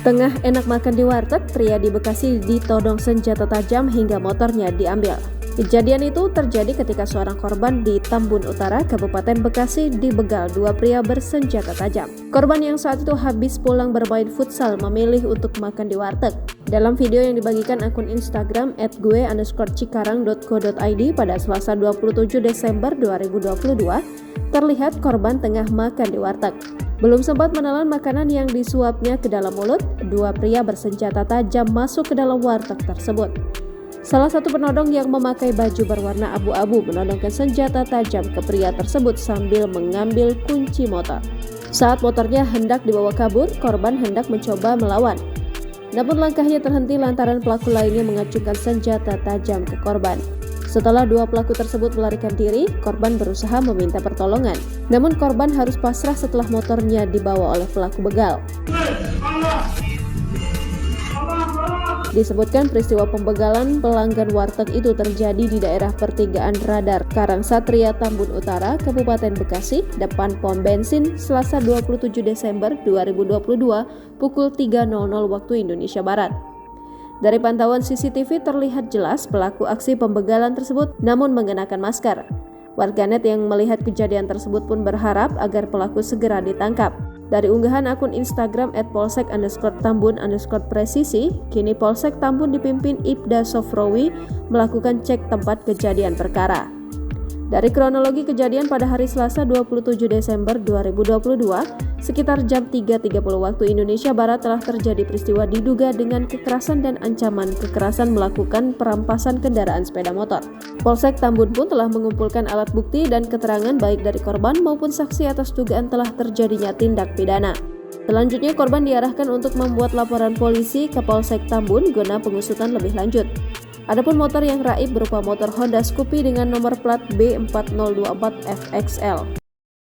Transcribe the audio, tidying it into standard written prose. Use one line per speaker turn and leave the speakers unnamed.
Tengah enak makan di warteg, pria di Bekasi ditodong senjata tajam hingga motornya diambil. Kejadian itu terjadi ketika seorang korban di Tambun Utara, Kabupaten Bekasi dibegal dua pria bersenjata tajam. Korban yang saat itu habis pulang bermain futsal memilih untuk makan di warteg. Dalam video yang dibagikan akun Instagram @gue_cikarang.co.id pada Selasa 27 Desember 2022, terlihat korban tengah makan di warteg. Belum sempat menelan makanan yang disuapnya ke dalam mulut, dua pria bersenjata tajam masuk ke dalam warteg tersebut. Salah satu penodong yang memakai baju berwarna abu-abu menodongkan senjata tajam ke pria tersebut sambil mengambil kunci motor. Saat motornya hendak dibawa kabur, korban hendak mencoba melawan. Namun langkahnya terhenti lantaran pelaku lainnya mengacungkan senjata tajam ke korban. Setelah dua pelaku tersebut melarikan diri, korban berusaha meminta pertolongan. Namun korban harus pasrah setelah motornya dibawa oleh pelaku begal. Disebutkan peristiwa pembegalan pelanggan warteg itu terjadi di daerah pertigaan Radar Karangsatria Tambun Utara, Kabupaten Bekasi, depan pom bensin Selasa 27 Desember 2022 pukul 3.00 waktu Indonesia Barat. Dari pantauan CCTV terlihat jelas pelaku aksi pembegalan tersebut namun mengenakan masker. Warganet yang melihat kejadian tersebut pun berharap agar pelaku segera ditangkap. Dari unggahan akun Instagram @polsek_tambun_presisi, kini Polsek Tambun dipimpin Ibda Sofrowi melakukan cek tempat kejadian perkara. Dari kronologi kejadian pada hari Selasa 27 Desember 2022, sekitar jam 3.30 waktu Indonesia Barat telah terjadi peristiwa diduga dengan kekerasan dan ancaman kekerasan melakukan perampasan kendaraan sepeda motor. Polsek Tambun pun telah mengumpulkan alat bukti dan keterangan baik dari korban maupun saksi atas dugaan telah terjadinya tindak pidana. Selanjutnya korban diarahkan untuk membuat laporan polisi ke Polsek Tambun guna pengusutan lebih lanjut. Adapun motor yang raib berupa motor Honda Scoopy dengan nomor plat B4024FXL.